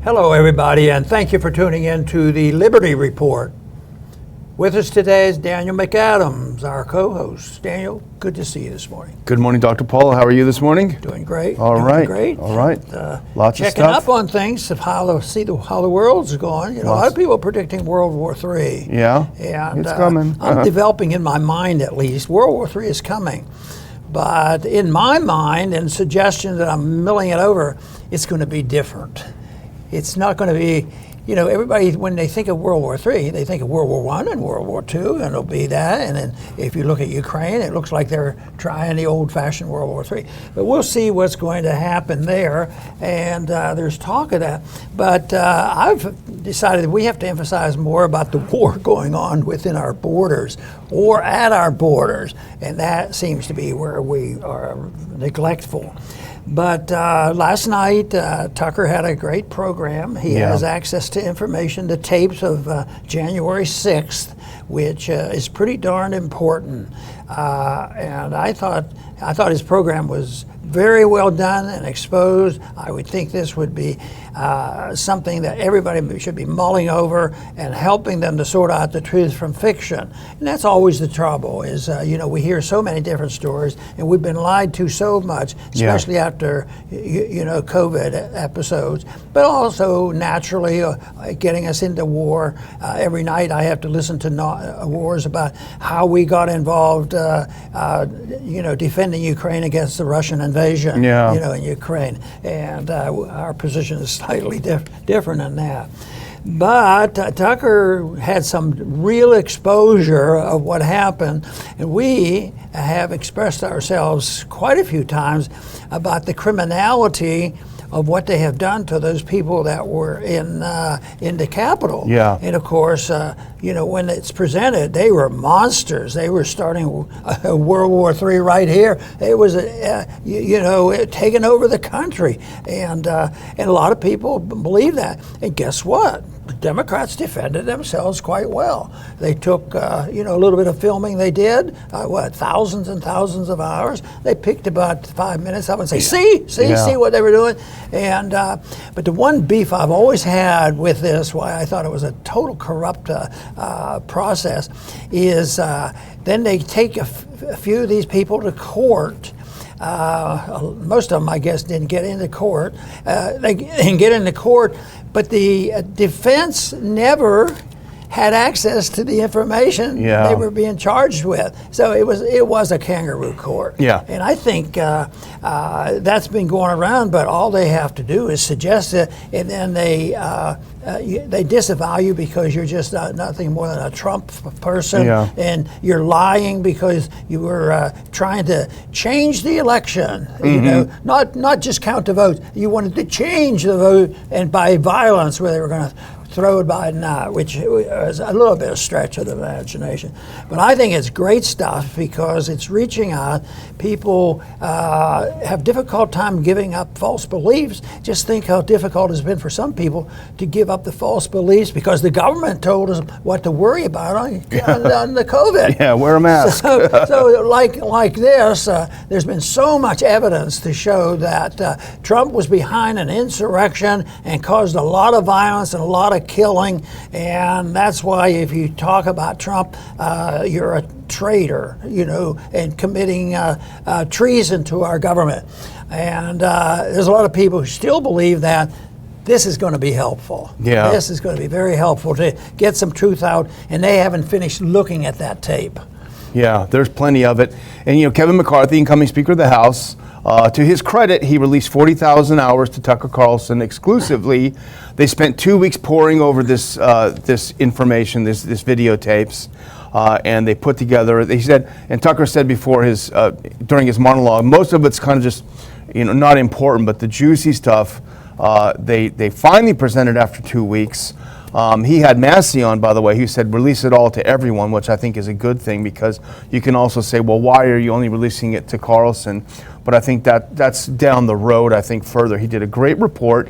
Hello, everybody, and thank you for tuning in to the Liberty Report. With us today is Daniel McAdams, our co-host. Daniel, good to see you this morning. Good morning, Dr. Paul. How are you this morning? Doing great. All right. Great. All right. Lots of stuff. Checking up on things of how the world's going. You know, a lot of people are predicting World War III. Yeah. And it's coming. I'm developing in my mind, at least, World War III is coming. But in my mind, and suggestions that I'm milling it over, it's going to be different. It's not going to be, you know, everybody, when they think of World War III, they think of World War I and World War II, and it'll be that. And then if you look at Ukraine, it looks like they're trying the old-fashioned World War III. But we'll see what's going to happen there, and there's talk of that. But I've decided that we have to emphasize more about the war going on within our borders or at our borders, and that seems to be where we are neglectful. But last night, Tucker had a great program. He has access to information, the tapes of January 6th, which is pretty darn important. And I thought his program was very well done and exposed. I would think this would be something that everybody should be mulling over and helping them to sort out the truth from fiction. And that's always the trouble is, you know, we hear so many different stories and we've been lied to so much, especially after, you know, COVID episodes, but also naturally getting us into war. Every night I have to listen to wars about how we got involved, you know, defending Ukraine against the Russian invasion, you know, in Ukraine. And our position is slightly different than that. But Tucker had some real exposure of what happened, and we have expressed ourselves quite a few times about the criminality of what they have done to those people that were in the Capitol. Yeah. And of course, you know, when it's presented, they were monsters. They were starting World War III right here. It was, you know, taking over the country, and a lot of people believe that. And guess what? The Democrats defended themselves quite well. They took, you know, a little bit of filming they did, thousands and thousands of hours. They picked about 5 minutes up and say, see what they were doing. And but the one beef I've always had with this, why I thought it was a total corrupt process, is then they take a few of these people to court. Most of them, I guess, didn't get into court. They didn't get into court, but the defense never had access to the information they were being charged with. So it was a kangaroo court. Yeah. And I think that's been going around, but all they have to do is suggest it, and then they disavow you because you're just nothing more than a Trump person, and you're lying because you were trying to change the election. You know, not just count the votes. You wanted to change the vote, and by violence, where they were going to throw Biden out, which is a little bit of stretch of the imagination. But I think it's great stuff because it's reaching out. People have difficult time giving up false beliefs. Just think how difficult it's been for some people to give up the false beliefs because the government told us what to worry about on the COVID. Yeah, wear a mask. So like this, there's been so much evidence to show that Trump was behind an insurrection and caused a lot of violence and a lot of killing, and that's why if you talk about Trump, you're a traitor, you know, and committing treason to our government. And there's a lot of people who still believe that this is going to be helpful. Yeah. This is going to be very helpful to get some truth out, and they haven't finished looking at that tape. Yeah, there's plenty of it. And, you know, Kevin McCarthy, incoming Speaker of the House, to his credit, he released 40,000 hours to Tucker Carlson exclusively. They spent 2 weeks poring over this information, this videotapes, and they put together. They said, and Tucker said before his during his monologue, most of it's kind of just, you know, not important, but the juicy stuff they finally presented after 2 weeks. He had Massey on, by the way, who said release it all to everyone, which I think is a good thing because you can also say, well, why are you only releasing it to Carlson? but I think that's down the road, I think, further. He did a great report.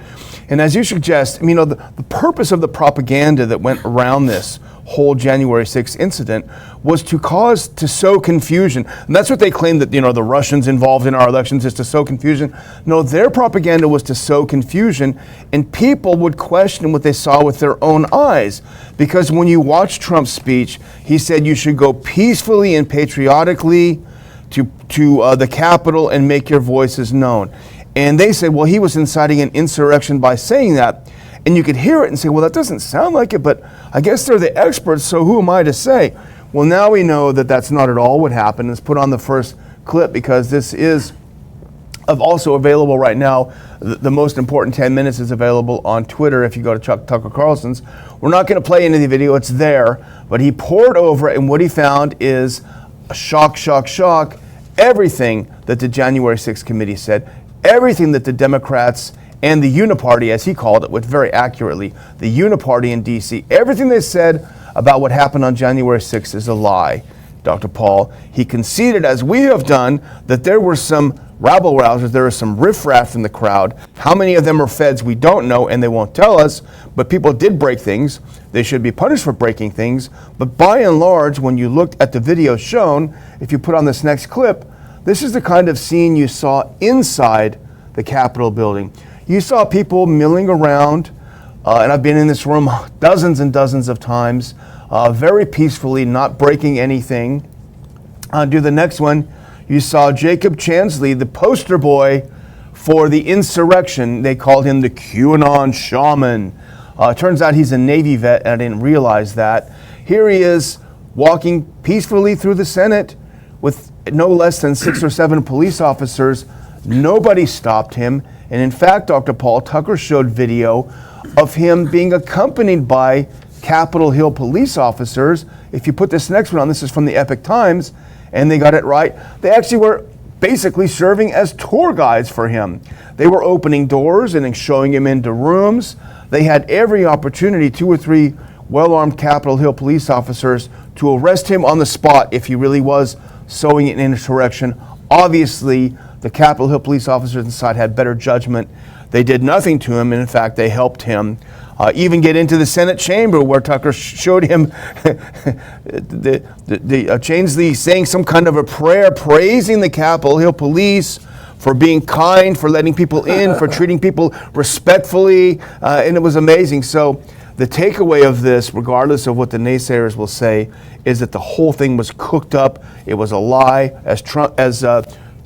And as you suggest, the purpose of the propaganda that went around this whole January 6th incident was to sow confusion. And that's what they claim, that, the Russians involved in our elections is to sow confusion. No, their propaganda was to sow confusion, and people would question what they saw with their own eyes. Because when you watch Trump's speech, he said you should go peacefully and patriotically to the Capitol and make your voices known. And they said, well, he was inciting an insurrection by saying that. And you could hear it and say, well, that doesn't sound like it, but I guess they're the experts, so who am I to say? Well, now we know that that's not at all what happened. Let's put on the first clip, because this is also available right now. The most important 10 minutes is available on Twitter if you go to Tucker Carlson's. We're not going to play any of the video, it's there, but he poured over it, and what he found is a shock, everything that the January 6th committee said, everything that the Democrats and the Uniparty, as he called it, which very accurately, the Uniparty in D.C., everything they said about what happened on January 6th is a lie, Dr. Paul. He conceded, as we have done, that there were some rabble-rousers, there was some riffraff in the crowd. How many of them are feds, we don't know, and they won't tell us, but people did break things. They should be punished for breaking things. But by and large, when you looked at the video shown, if you put on this next clip, this is the kind of scene you saw inside the Capitol building. You saw people milling around, and I've been in this room dozens and dozens of times, very peacefully, not breaking anything. Do the next one. You saw Jacob Chansley, the poster boy for the insurrection. They called him the QAnon shaman. Turns out he's a Navy vet, and I didn't realize that. Here he is walking peacefully through the Senate with no less than 6 or 7 police officers. Nobody stopped him. And in fact, Dr. Paul, Tucker showed video of him being accompanied by Capitol Hill police officers. If you put this next one on, this is from the Epoch Times, and they got it right. They actually were basically serving as tour guides for him. They were opening doors and showing him into rooms. They had every opportunity, 2 or 3 well-armed Capitol Hill police officers, to arrest him on the spot if he really was sowing an insurrection. Obviously, the Capitol Hill police officers inside had better judgment. They did nothing to him, and in fact, they helped him even get into the Senate chamber, where Tucker showed him Chansley saying some kind of a prayer, praising the Capitol Hill police for being kind, for letting people in, for treating people respectfully, and it was amazing. So the takeaway of this, regardless of what the naysayers will say, is that the whole thing was cooked up. It was a lie. As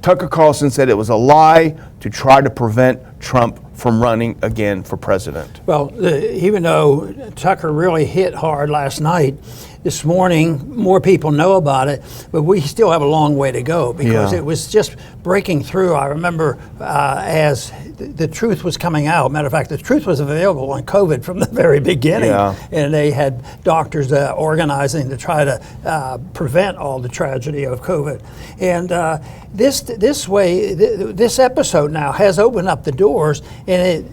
Tucker Carlson said, it was a lie to try to prevent Trump from running again for president. Well, even though Tucker really hit hard last night, this morning more people know about it, but we still have a long way to go, because it was just breaking through. I remember as the truth was coming out. Matter of fact, the truth was available on COVID from the very beginning, and they had doctors organizing to try to prevent all the tragedy of COVID. And this episode now has opened up the doors, and it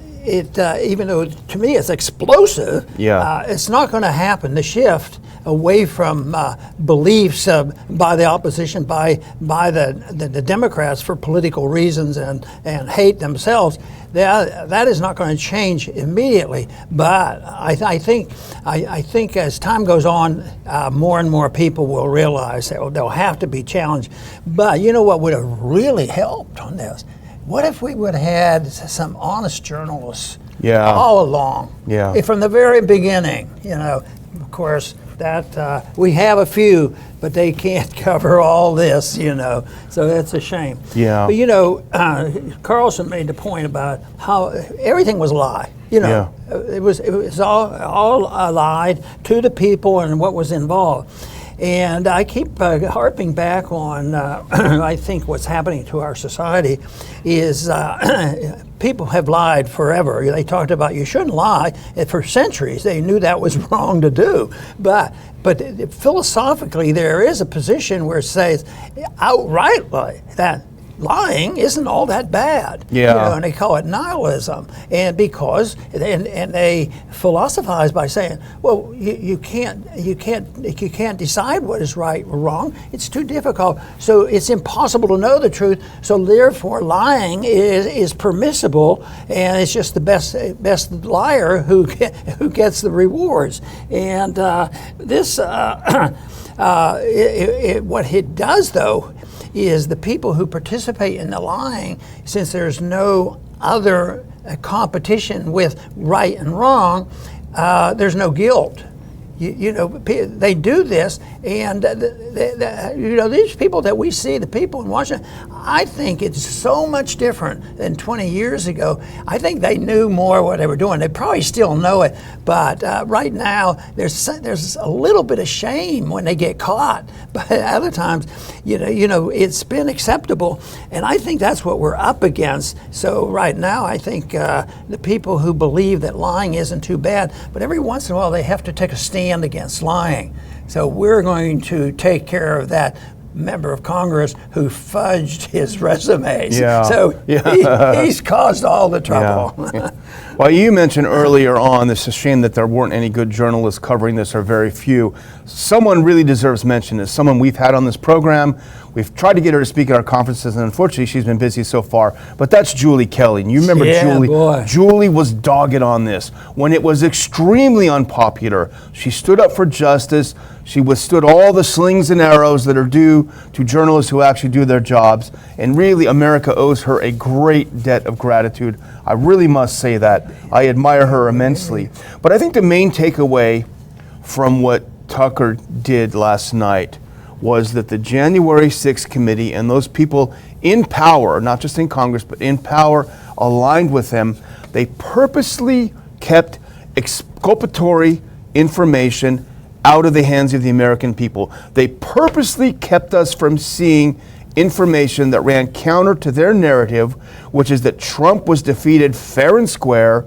even though to me it's explosive, it's not going to happen. The shift away from beliefs by the opposition, by the Democrats for political reasons and hate themselves, that is not going to change immediately. But I think as time goes on, more and more people will realize that they'll have to be challenged. But you know what would have really helped on this? What if we would have had some honest journalists all along, from the very beginning? Of course, that we have a few, but they can't cover all this, so that's a shame. But Carlson made the point about how everything was a lie. It was all lied to the people and what was involved. And I keep harping back on, I think what's happening to our society is people have lied forever. They talked about you shouldn't lie. And for centuries, they knew that was wrong to do. But philosophically, there is a position where it says outrightly that lying isn't all that bad. Yeah. And they call it nihilism. And because and they philosophize by saying, well, you can't decide what is right or wrong. It's too difficult. So it's impossible to know the truth. So therefore, lying is permissible, and it's just the best liar who gets the rewards. And this what it does, though, is the people who participate in the lying, since there's no other competition with right and wrong, there's no guilt. They do this, and these people that we see, the people in Washington, I think it's so much different than 20 years ago. I think they knew more what they were doing. They probably still know it, but right now there's a little bit of shame when they get caught. But other times, it's been acceptable, and I think that's what we're up against. So right now, I think the people who believe that lying isn't too bad, but every once in a while they have to take a stand against lying. So we're going to take care of that member of Congress who fudged his resumes. Yeah. So he's caused all the trouble. Yeah. Well, you mentioned earlier on, it's a shame that there weren't any good journalists covering this, or very few. Someone really deserves mention. Is someone we've had on this program. We've tried to get her to speak at our conferences, and unfortunately she's been busy so far. But that's Julie Kelly. And you remember Julie? Boy. Julie was dogged on this. When it was extremely unpopular, she stood up for justice. She withstood all the slings and arrows that are due to journalists who actually do their jobs. And really, America owes her a great debt of gratitude. I really must say that. I admire her immensely. But I think the main takeaway from what Tucker did last night was that the January 6th committee and those people in power, not just in Congress, but in power, aligned with them, they purposely kept exculpatory information out of the hands of the American people. They purposely kept us from seeing information that ran counter to their narrative, which is that Trump was defeated fair and square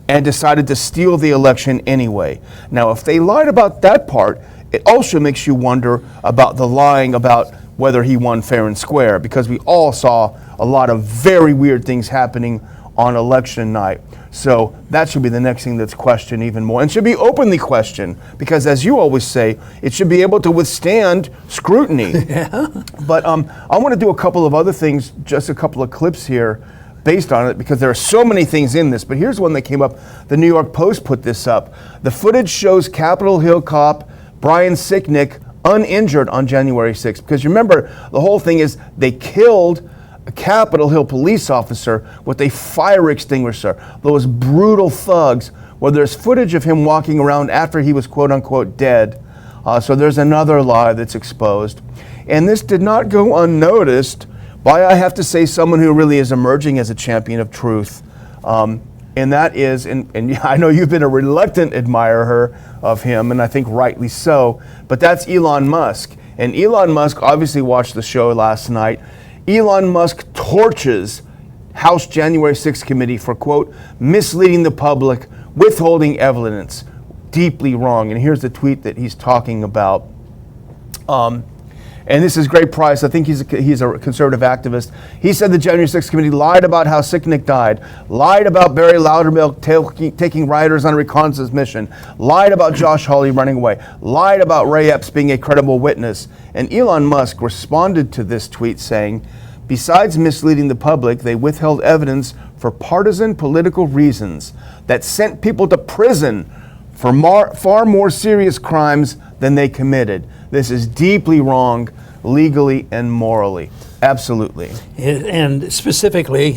and decided to steal the election anyway. Now, if they lied about that part, it also makes you wonder about the lying about whether he won fair and square, because we all saw a lot of very weird things happening on election night. So that should be the next thing that's questioned even more, and should be openly questioned, because as you always say, it should be able to withstand scrutiny. Yeah. But I want to do a couple of other things, just a couple of clips here based on it, because there are so many things in this. But here's one that came up. The New York Post put this up. The footage shows Capitol Hill cop Brian Sicknick uninjured on January 6th. Because you remember, the whole thing is they killed a Capitol Hill police officer with a fire extinguisher. Those brutal thugs. Well, there's footage of him walking around after he was quote unquote dead. So there's another lie that's exposed. And this did not go unnoticed by, I have to say, someone who really is emerging as a champion of truth. And that is, and I know you've been a reluctant admirer of him, and I think rightly so, but that's Elon Musk. And Elon Musk obviously watched the show last night. Elon Musk torches House January 6th committee for, quote, misleading the public, withholding evidence. Deeply wrong. And here's the tweet that he's talking about. And this is Great Price. I think he's a conservative activist. He said the January 6th committee lied about how Sicknick died, lied about Barry Loudermilk taking rioters on a reconnaissance mission, lied about Josh Hawley running away, lied about Ray Epps being a credible witness. And Elon Musk responded to this tweet saying, besides misleading the public, they withheld evidence for partisan political reasons that sent people to prison for far more serious crimes than they committed. This is deeply wrong, legally and morally. Absolutely. And specifically,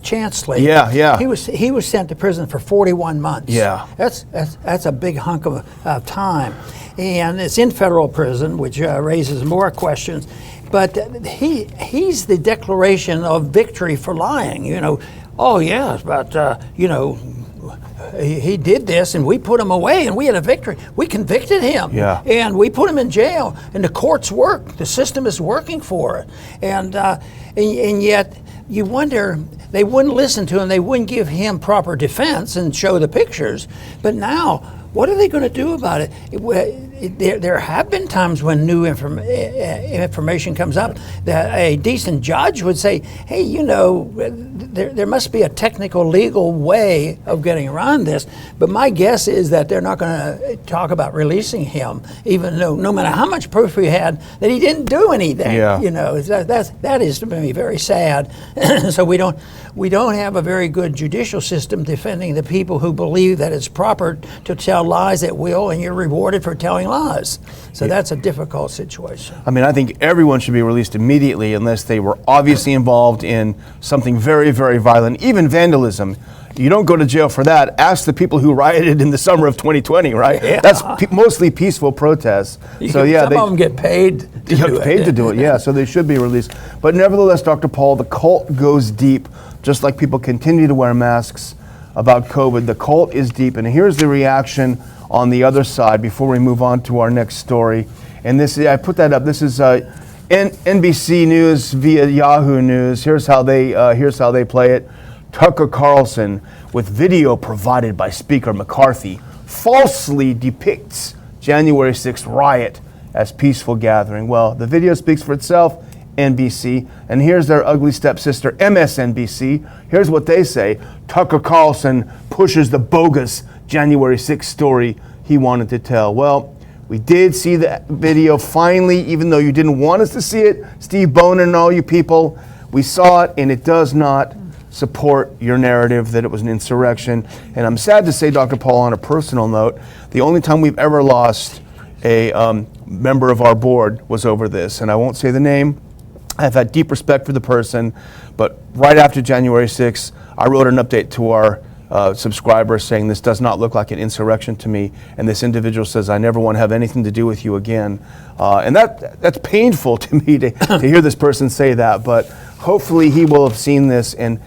Chanceley. Yeah. He was sent to prison for 41 months. Yeah. That's a big hunk of time, and it's in federal prison, which raises more questions. But he's the declaration of victory for lying. Oh yes, but he did this, and we put him away, and we had a victory. We convicted him, and we put him in jail, and the courts work. The system is working for it, and yet you wonder, they wouldn't listen to him. They wouldn't give him proper defense and show the pictures. But now what are they going to do about it? There have been times when new information comes up that a decent judge would say, hey, there must be a technical, legal way of getting around this. But my guess is that they're not going to talk about releasing him, even though no matter how much proof we had that he didn't do anything. Yeah. That is to me very sad. So we don't have a very good judicial system defending the people who believe that it's proper to tell lies at will, and you're rewarded for telling lies. So that's a difficult situation. I mean, I think everyone should be released immediately unless they were obviously involved in something very, very violent, even vandalism. You don't go to jail for that. Ask the people who rioted in the summer of 2020, right? Yeah. That's mostly peaceful protests. So yeah, some of them get paid to do it. Yeah, so they should be released. But nevertheless, Dr. Paul, the cult goes deep. Just like people continue to wear masks about COVID, the cult is deep. And here's the reaction on the other side before we move on to our next story. And this, I put that up. This is NBC News via Yahoo News. Here's how they play it. Tucker Carlson, with video provided by Speaker McCarthy, falsely depicts January 6th riot as peaceful gathering. Well, the video speaks for itself, NBC, and here's their ugly stepsister, MSNBC. Here's what they say. Tucker Carlson pushes the bogus January 6th story he wanted to tell. Well, we did see the video finally, even though you didn't want us to see it, Steve Bonin and all you people. We saw it, and it does not support your narrative that it was an insurrection. And I'm sad to say, Dr. Paul, on a personal note, the only time we've ever lost a member of our board was over this. And I won't say the name. I've had deep respect for the person, but right after January 6th, I wrote an update to our subscribers saying this does not look like an insurrection to me, and this individual says, I never want to have anything to do with you again. And that's painful to me to hear this person say that, but hopefully he will have seen this and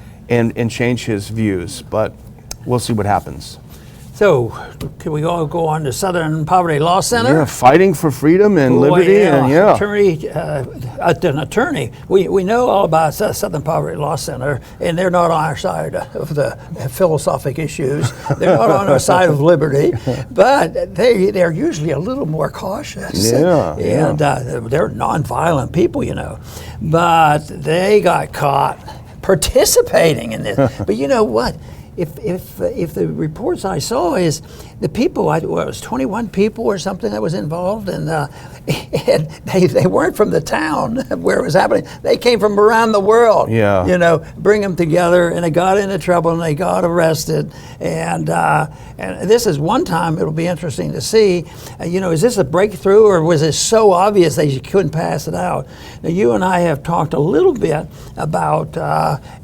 change his views, but we'll see what happens. So, can we all go on to Southern Poverty Law Center? Yeah, fighting for freedom and liberty, and yeah. An attorney. We know all about Southern Poverty Law Center, and they're not on our side of the philosophic issues. They're not on our side of liberty, but they're usually a little more cautious. Yeah, and they're nonviolent people, but they got caught participating in this. But you know what? If the reports I saw is the people, it was 21 people or something that was involved, and they weren't from the town where it was happening. They came from around the world. Yeah. Bring them together, and they got into trouble, and they got arrested. And this is one time it'll be interesting to see. Is this a breakthrough, or was it so obvious they couldn't pass it out? Now, you and I have talked a little bit about,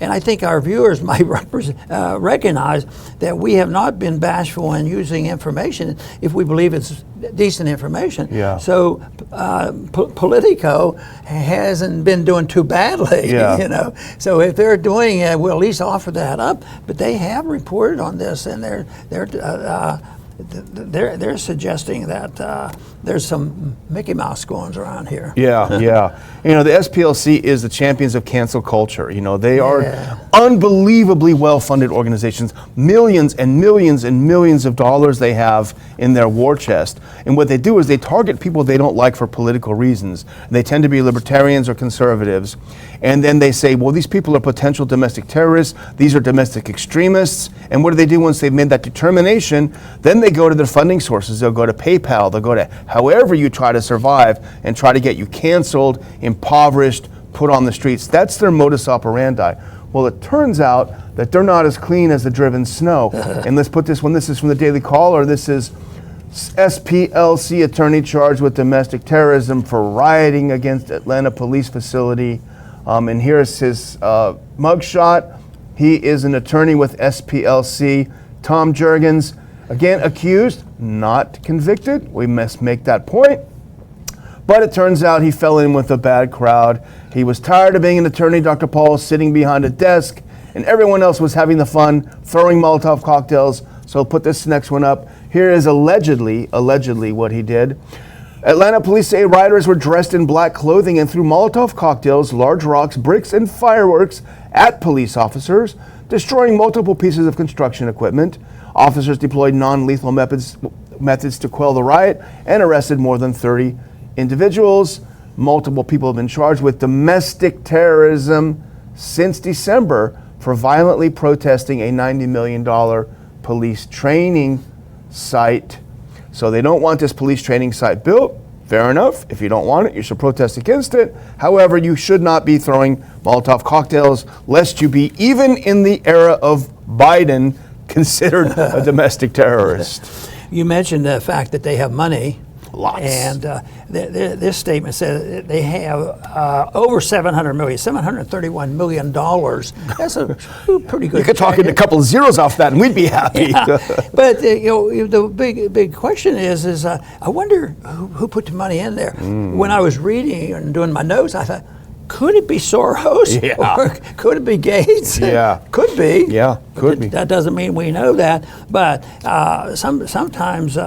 and I think our viewers might recognize that we have not been bashful in using information if we believe it's decent information. Yeah. So Politico hasn't been doing too badly. Yeah. So if they're doing it, we'll at least offer that up. But they have reported on this, and they're suggesting that there's some Mickey Mouse goings around here. Yeah. The SPLC is the champions of cancel culture. They are unbelievably well-funded organizations. Millions and millions and millions of dollars they have in their war chest. And what they do is they target people they don't like for political reasons. They tend to be libertarians or conservatives. And then they say, well, these people are potential domestic terrorists. These are domestic extremists. And what do they do once they've made that determination? Then they go to their funding sources. They'll go to PayPal. They'll go to however you try to survive and try to get you canceled, impoverished, put on the streets. That's their modus operandi. Well, it turns out that they're not as clean as the driven snow. And let's put this one. This is from the Daily Caller. This is SPLC Attorney charged with domestic terrorism for rioting against Atlanta police facility. And here's his mugshot. He is an attorney with SPLC. Tom Jurgens, again accused, not convicted. We must make that point. But it turns out he fell in with a bad crowd. He was tired of being an attorney, Dr. Paul, sitting behind a desk, and everyone else was having the fun, throwing Molotov cocktails. So I'll put this next one up. Here is allegedly what he did. Atlanta police say rioters were dressed in black clothing and threw Molotov cocktails, large rocks, bricks, and fireworks at police officers, destroying multiple pieces of construction equipment. Officers deployed non-lethal took methods to quell the riot and arrested more than 30 individuals. Multiple people have been charged with domestic terrorism since December for violently protesting a $90 million police training site. So they don't want this police training site built. Fair enough. If you don't want it, you should protest against it. However, you should not be throwing Molotov cocktails, lest you be, even in the era of Biden, considered a domestic terrorist. You mentioned the fact that they have money. Lots. And this statement says they have over $731 million. That's a pretty good. You could talk a couple of zeros off that, and we'd be happy. Yeah. But the big question is I wonder who put the money in there. When I was reading and doing my notes, I thought, could it be Soros? Yeah. Or could it be Gates? Yeah. Could be. Yeah, could be. That doesn't mean we know that. But sometimes.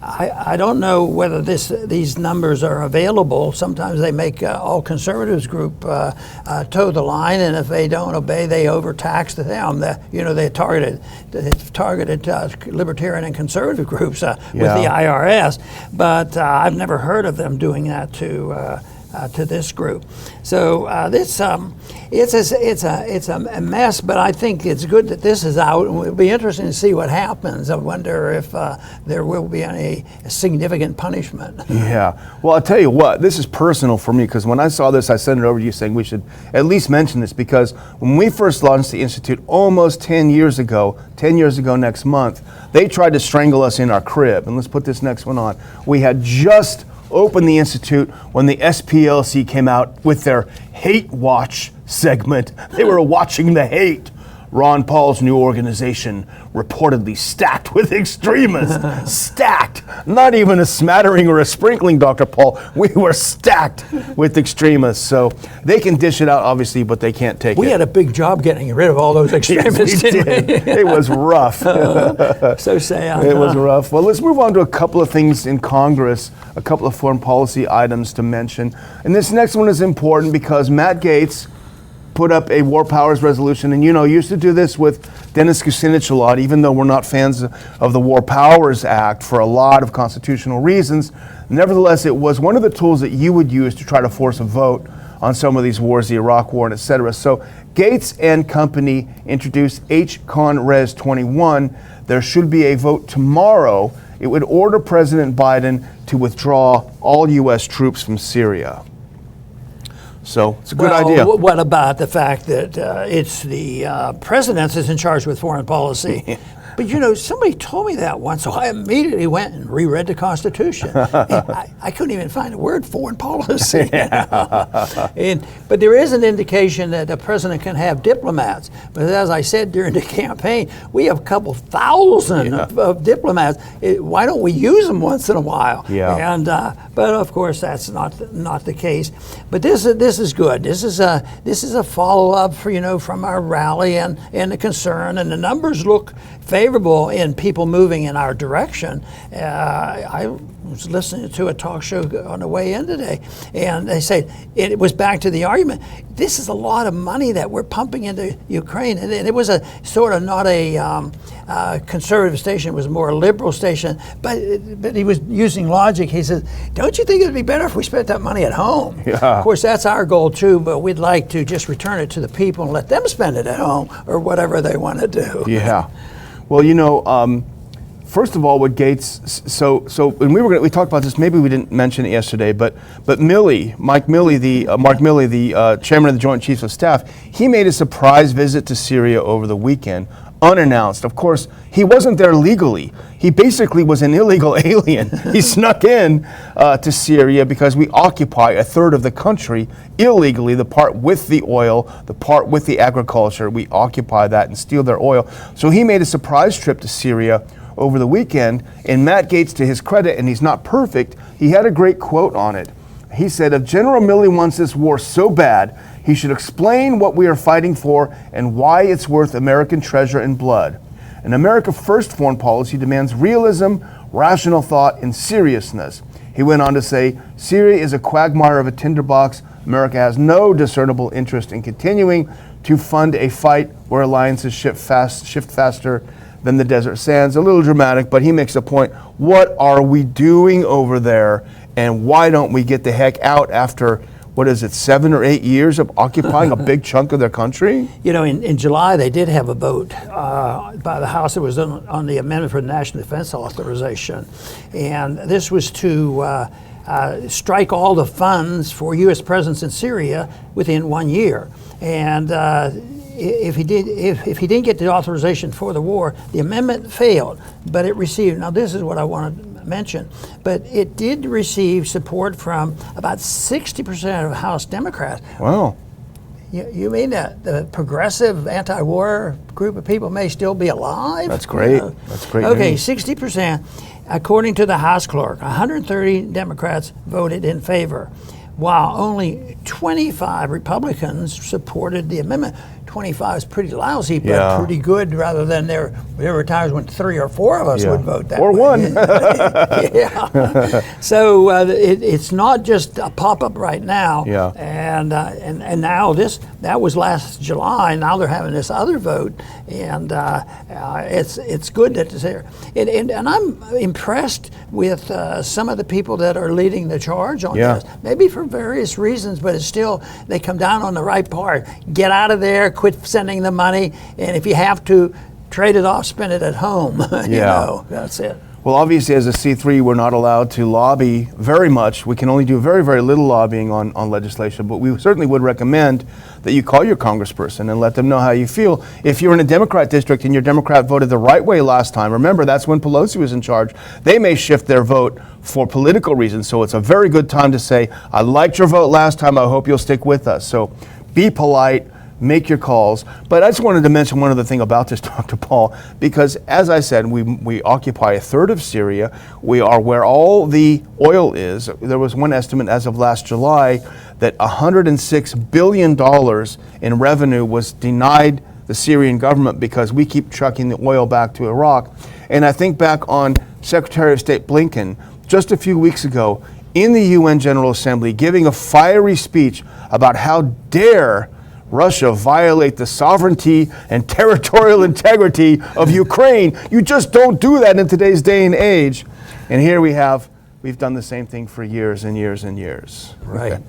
I don't know whether these numbers are available. Sometimes they make all conservatives group toe the line, and if they don't obey, they overtax them. They targeted libertarian and conservative groups with the IRS, but I've never heard of them doing that to this group. So it's a mess, but I think it's good that this is out, and it'll be interesting to see what happens. I wonder if there will be any significant punishment. Yeah. Well, I'll tell you what, this is personal for me, because when I saw this, I sent it over to you saying we should at least mention this, because when we first launched the Institute almost 10 years ago next month, they tried to strangle us in our crib. And let's put this next one on. We had just opened the Institute when the SPLC came out with their Hate Watch segment. They were watching the hate. Ron Paul's new organization reportedly stacked with extremists. Stacked. Not even a smattering or a sprinkling, Dr. Paul. We were stacked with extremists. So they can dish it out, obviously, but they can't take it. We had a big job getting rid of all those extremists. Yes, we did. It was rough. So sad. It was rough. Well, let's move on to a couple of things in Congress, a couple of foreign policy items to mention. And this next one is important because Matt Gaetz put up a war powers resolution, and used to do this with Dennis Kucinich a lot, even though we're not fans of the War Powers Act for a lot of constitutional reasons. Nevertheless, it was one of the tools that you would use to try to force a vote on some of these wars, the Iraq War and et cetera. So Gaetz and company introduced H-Con Res 21. There should be a vote tomorrow. It would order President Biden to withdraw all U.S. troops from Syria. So it's a good idea. What about the fact that it's the president that's in charge with foreign policy? But somebody told me that once, so I immediately went and reread the Constitution. And I couldn't even find the word foreign policy. But there is an indication that the president can have diplomats. But as I said during the campaign, we have a couple thousand of diplomats. Why don't we use them once in a while? Yeah. And but of course that's not the case. But this is good. This is a follow up from our rally and the concern, and the numbers look favorable in people moving in our direction. I was listening to a talk show on the way in today, and they said it was back to the argument. This is a lot of money that we're pumping into Ukraine, and it was a sort of not a conservative station; it was more a liberal station. But he was using logic. He said, "Don't you think it'd be better if we spent that money at home?" Yeah. Of course, that's our goal too. But we'd like to just return it to the people and let them spend it at home or whatever they want to do. Yeah. Well, first of all, what Gaetz, so when we talked about this, maybe we didn't mention it yesterday, but Mark Milley, the chairman of the Joint Chiefs of Staff, he made a surprise visit to Syria over the weekend, unannounced. Of course, he wasn't there legally. He basically was an illegal alien. He snuck in to Syria because we occupy a third of the country illegally, the part with the oil, the part with the agriculture. We occupy that and steal their oil. So he made a surprise trip to Syria over the weekend, and Matt Gaetz, to his credit, and he's not perfect, he had a great quote on it. He said, if General Milley wants this war so bad, he should explain what we are fighting for and why it's worth American treasure and blood. An America First foreign policy demands realism, rational thought, and seriousness. He went on to say, Syria is a quagmire of a tinderbox. America has no discernible interest in continuing to fund a fight where alliances shift faster than the desert sands. A little dramatic, but he makes a point. What are we doing over there, and why don't we get the heck out after, what is it, 7 or 8 years of occupying a big chunk of their country? You know, in July they did have a vote by the House that was on the amendment for the National Defense Authorization, and this was to strike all the funds for U.S. presence in Syria within 1 year. And if he didn't get the authorization for the war, the amendment failed, but it received, now this is what I want to mention, but it did receive support from about 60% of House Democrats. Wow. You mean that the progressive anti-war group of people may still be alive? That's great. That's great. Okay, news. 60%. According to the House clerk, 130 Democrats voted in favor, while only 25 Republicans supported the amendment. 25 is pretty lousy, but pretty good, rather than there were times when 3 or 4 of us would vote that or way. one. Yeah. So it's not just a pop-up right now. Yeah. And now that was last July. Now they're having this other vote, and it's good that it's there. And I'm impressed with some of the people that are leading the charge on this. Maybe for various reasons, but it's still, they come down on the right part. Get out of there. Quit sending the money, and if you have to, trade it off, spend it at home. You know, that's it. Well, obviously, as a C3, we're not allowed to lobby very much. We can only do very, very little lobbying on legislation, but we certainly would recommend that you call your congressperson and let them know how you feel. If you're in a Democrat district and your Democrat voted the right way last time, remember, that's when Pelosi was in charge, they may shift their vote for political reasons. So it's a very good time to say, I liked your vote last time, I hope you'll stick with us. So be polite. Make your calls. But I just wanted to mention one other thing about this, Dr. Paul, because as I said, we occupy a third of Syria. We are where all the oil is. There was one estimate as of last July that $106 billion in revenue was denied the Syrian government because we keep trucking the oil back to Iraq. And I think back on Secretary of State Blinken just a few weeks ago in the UN General Assembly giving a fiery speech about how dare Russia violate the sovereignty and territorial integrity of Ukraine. You just don't do that in today's day and age. And here we've done the same thing for years and years and years. Right. Okay.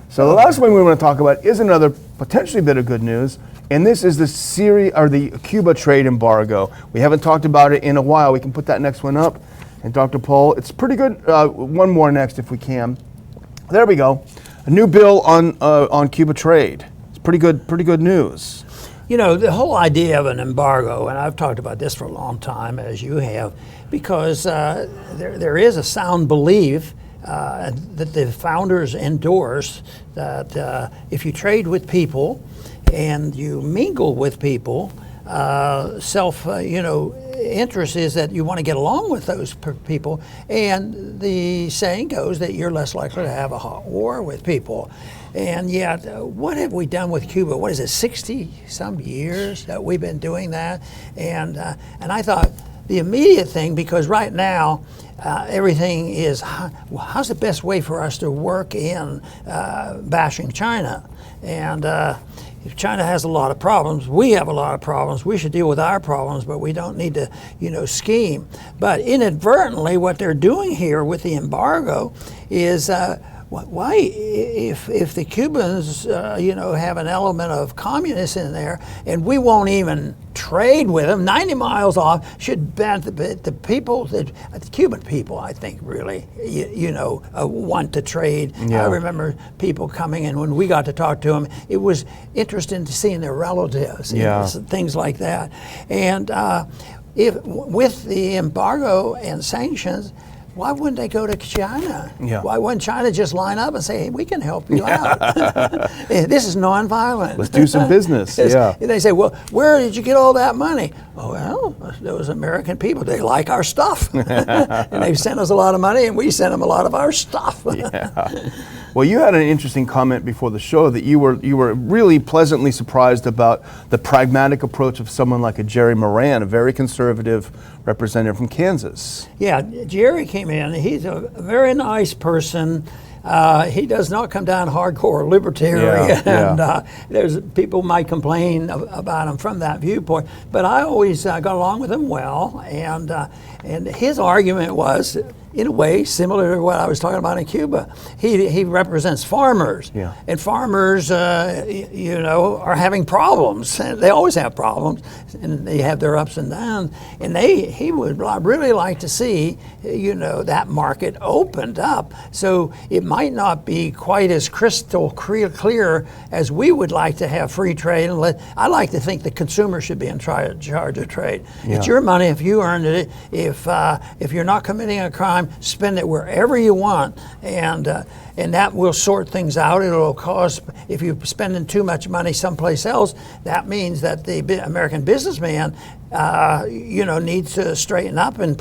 So the last one we want to talk about is another potentially bit of good news, and this is the Cuba trade embargo. We haven't talked about it in a while. We can put that next one up. And Dr. Paul, it's pretty good. One more next if we can. There we go. A new bill on Cuba trade. Pretty good news. You know, the whole idea of an embargo, and I've talked about this for a long time, as you have, because there is a sound belief that the founders endorsed that if you trade with people and you mingle with people, interest is that you want to get along with those people, and the saying goes that you're less likely to have a hot war with people. And yet, what have we done with Cuba? What is it, 60-some years that we've been doing that? And I thought the immediate thing, because right now everything is, how's the best way for us to work in bashing China? And if China has a lot of problems, we have a lot of problems. We should deal with our problems, but we don't need to, scheme. But inadvertently, what they're doing here with the embargo is why, if the Cubans, have an element of communists in there, and we won't even trade with them, 90 miles off, should benefit the people, the Cuban people, I think, really, want to trade. Yeah. I remember people coming in, when we got to talk to them, it was interesting to seeing their relatives, things like that. And with the embargo and sanctions, why wouldn't they go to China? Yeah. Why wouldn't China just line up and say, hey, we can help you out? This is nonviolent. Let's do some business. Yeah. And they say, well, where did you get all that money? Oh, well, those American people, they like our stuff. And they've sent us a lot of money, and we sent them a lot of our stuff. Yeah. Well, you had an interesting comment before the show that you were really pleasantly surprised about the pragmatic approach of someone like a Jerry Moran, a very conservative representative from Kansas. Yeah, Jerry came in. He's a very nice person. He does not come down hardcore libertarian, and there's people might complain about him from that viewpoint. But I always got along with him well, and his argument was, in a way, similar to what I was talking about in Cuba. He represents farmers, and farmers, are having problems. They always have problems, and they have their ups and downs. And he would really like to see, that market opened up. So it might not be quite as crystal clear as we would like to have free trade. And I like to think the consumer should be in charge of trade. It's your money if you earned it. If you're not committing a crime, spend it wherever you want, and that will sort things out. It'll cause, if you're spending too much money someplace else, that means that the American businessman needs to straighten up and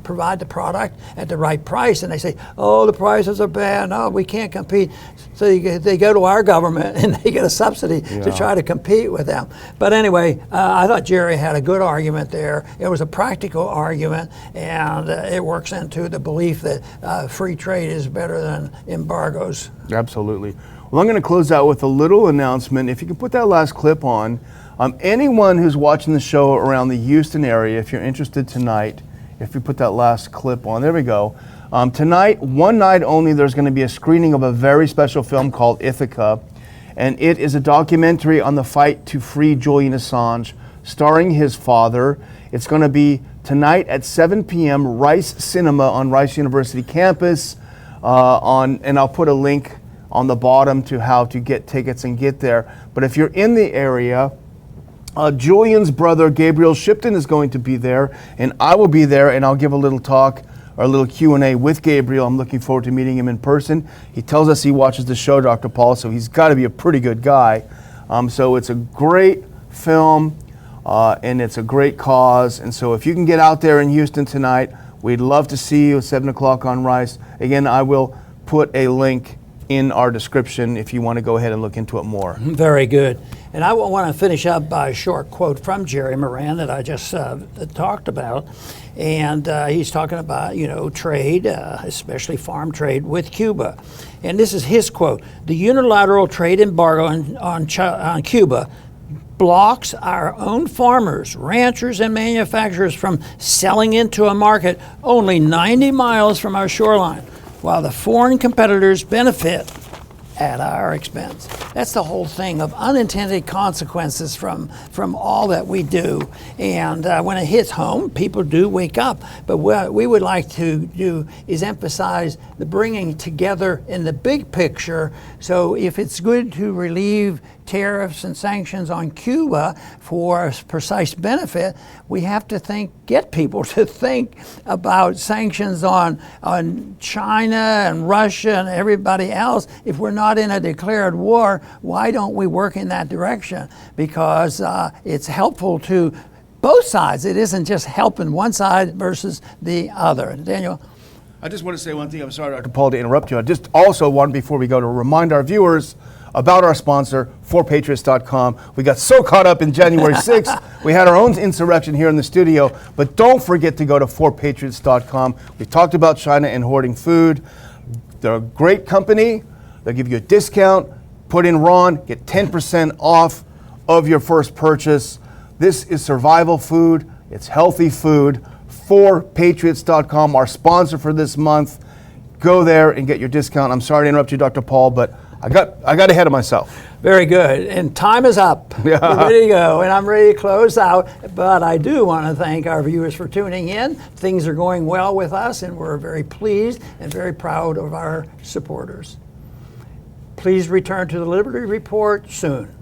provide the product at the right price. And they say, oh, the prices are bad, no, we can't compete. So they go to our government and they get a subsidy to try to compete with them. But anyway, I thought Jerry had a good argument there. It was a practical argument, and it works into the belief that free trade is better than embargoes. Absolutely. Well, I'm going to close out with a little announcement. If you can put that last clip on. Anyone who's watching the show around the Houston area, if you're interested tonight, if you put that last clip on, there we go. Tonight, one night only, there's going to be a screening of a very special film called Ithaca, and it is a documentary on the fight to free Julian Assange, starring his father. It's going to be tonight at 7 p.m. Rice Cinema on Rice University campus, and I'll put a link on the bottom to how to get tickets and get there. But if you're in the area, Julian's brother, Gabriel Shipton, is going to be there, and I will be there, and I'll give a little talk or a little Q&A with Gabriel. I'm looking forward to meeting him in person. He tells us he watches the show, Dr. Paul, so he's got to be a pretty good guy. So it's a great film, and it's a great cause. And so if you can get out there in Houston tonight, we'd love to see you at 7 o'clock on Rice. Again, I will put a link in our description if you want to go ahead and look into it more. Very good. And I want to finish up by a short quote from Jerry Moran that I just talked about. And he's talking about, trade, especially farm trade with Cuba. And this is his quote: "The unilateral trade embargo on Cuba blocks our own farmers, ranchers, and manufacturers from selling into a market only 90 miles from our shoreline, while the foreign competitors benefit at our expense." That's the whole thing of unintended consequences from all that we do. And when it hits home, people do wake up. But what we would like to do is emphasize the bringing together in the big picture. So if it's good to relieve tariffs and sanctions on Cuba for a precise benefit, we have to get people to think about sanctions on China and Russia and everybody else. If we're not in a declared war, why don't we work in that direction? Because it's helpful to both sides. It isn't just helping one side versus the other. Daniel? I just want to say one thing. I'm sorry, Dr. Paul, to interrupt you. I just also want, before we go, to remind our viewers about our sponsor, forpatriots.com. We got so caught up in January 6th. We had our own insurrection here in the studio, but don't forget to go to forpatriots.com. We talked about China and hoarding food. They're a great company. They'll give you a discount. Put in Ron, get 10% off of your first purchase. This is survival food. It's healthy food. Forpatriots.com, our sponsor for this month. Go there and get your discount. I'm sorry to interrupt you, Dr. Paul, but I got ahead of myself. Very good. And time is up. Yeah. We're ready to go, and I'm ready to close out. But I do want to thank our viewers for tuning in. Things are going well with us, and we're very pleased and very proud of our supporters. Please return to the Liberty Report soon.